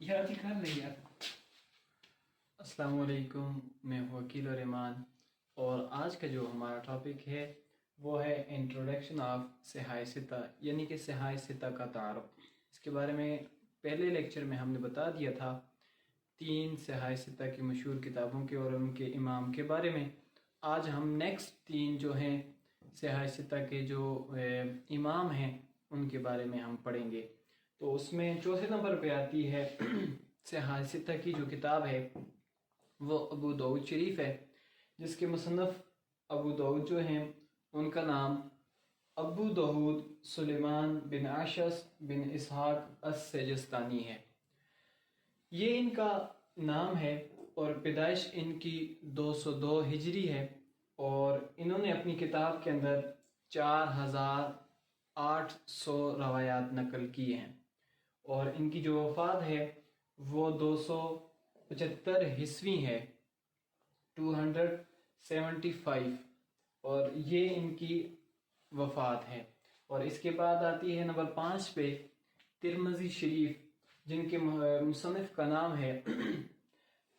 यार दिखा नहीं यार। अस्सलाम वालेकुम, मैं हूँ वकील और ईमान, और आज का जो हमारा टॉपिक है वो है इंट्रोडक्शन ऑफ सिहाय सिता, यानी कि सिहाय सिता का तारुफ। इसके बारे में पहले लेक्चर में हमने बता दिया था 3 सिहाय सिता की मशहूर किताबों के और उनके इमाम के बारे में। आज हम नेक्स्ट 3 जो हैं सिहाय सिता के जो इमाम हैं उनके बारे में हम पढ़ेंगे। तो उसमें चौथे नंबर पे आती है सिहाय सिता की जो किताब है वो अबू दाऊद शरीफ है, जिसके मुसन्नफ़ अबू दाऊद जो हैं उनका नाम अबू दाऊद सुलेमान बिन आशस बिन इसहाक अस-सिजिस्तानी है। ये इनका नाम है और पैदाइश इनकी 202 हिजरी है, और इन्होंने अपनी किताब के अंदर 4800 रवायात नकल किए हैं, और इनकी जो वफ़ात है वो 275 ईस्वी है, 275, और ये इनकी वफ़ात है। और इसके बाद आती है नंबर 5 पे तिरमिज़ी शरीफ, जिनके मुसन्निफ़ का नाम है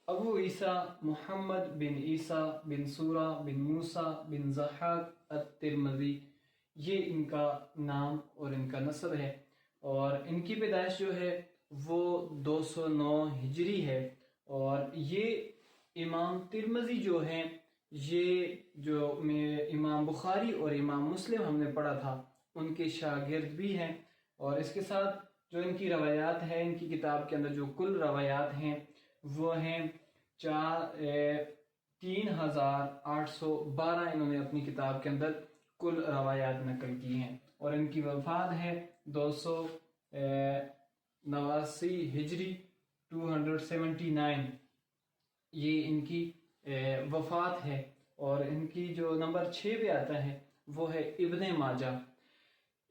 अबू ईसा मुहम्मद बिन ईसा बिन सूरा बिन मूसा बिन ज़हाक अत-तिरमिज़ी। ये इनका नाम और इनका नस्ब है, और इनकी पैदाइश जो है वो 209 हिजरी है। और ये इमाम तिरमिज़ी जो हैं, ये जो में इमाम बुखारी और इमाम मुस्लिम हमने पढ़ा था उनके शागिर्द भी हैं। और इसके साथ जो इनकी रवायात है, इनकी किताब के अंदर जो कुल रवायात हैं वो हैं 3812 इन्होंने अपनी किताब के अंदर कुल रवायात नकल की हैं, और इनकी वफ़ात है 289 हिजरी 279, ये इनकी वफ़ात है। और इनकी जो नंबर 6 पे आता है वो है इब्ने माजा।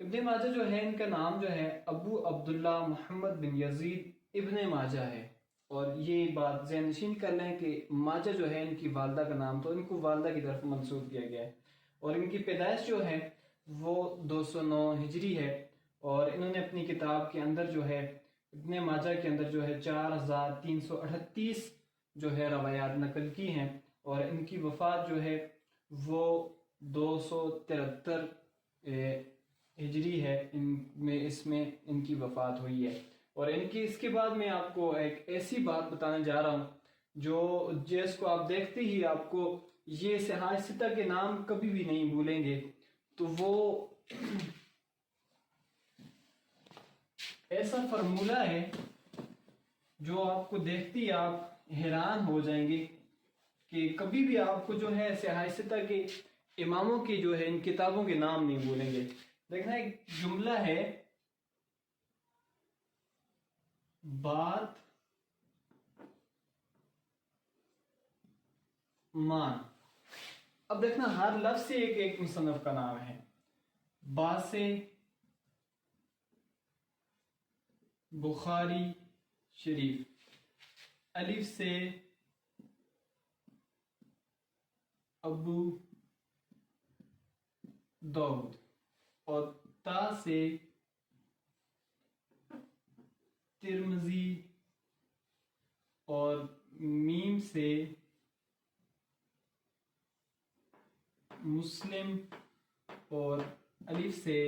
इब्ने माजा जो है इनका नाम जो है अबू अब्दुल्ला मोहम्मद बिन यजीद इब्ने माजा है, और ये बात ज़हन नशीन कर लें कि माजा जो है इनकी वालदा का नाम, तो इनको वालदा की तरफ मंसूब किया गया है। और इनकी पैदाइश जो है वो 209 हिजरी है, और इन्होंने अपनी किताब के अंदर जो है इब्ने माजा के अंदर जो है 4338 जो है रवायात नकल की हैं, और इनकी वफ़ात जो है वो 273 हिजरी है, इसमें इनकी वफ़ात हुई है। और इनकी इसके बाद मैं आपको एक ऐसी बात बताने जा रहा हूँ जो जिसको आप देखते ही आपको ये सिहाय सिता के नाम कभी भी नहीं भूलेंगे। तो वो ऐसा फार्मूला है जो आपको देखते ही आप हैरान हो जाएंगे कि कभी भी आपको जो है सिहाय सिता के इमामों के जो है इन किताबों के नाम नहीं भूलेंगे। देखना, एक जुमला है, बात मान। अब देखना, हर लफ्ज से एक एक मुसन्नफ का नाम है। बा से बुखारी शरीफ, अलिफ से अबू दाऊद, और ता से तिरमिज़ी, और मीम से मुस्लिम, और अलिफ से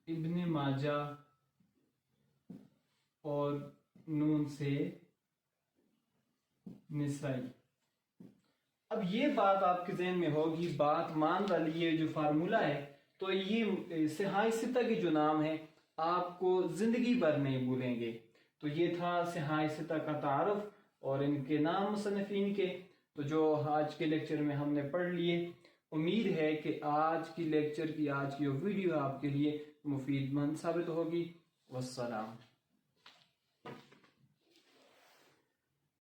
इब्ने माजा, और नून से निसाई। अब ये बात आपके ज़हन में होगी, बात मान वाली ये जो फार्मूला है, तो ये सिहाय सिता के जो नाम है आपको जिंदगी भर नहीं भूलेंगे। तो ये था सिहाय सिता का तारुफ और इनके नाम मुसन्निफीन के, तो जो आज के लेक्चर में हमने पढ़ लिए। उम्मीद है कि आज की वीडियो आपके लिए मुफीदमंद साबित होगी। वस्सलाम।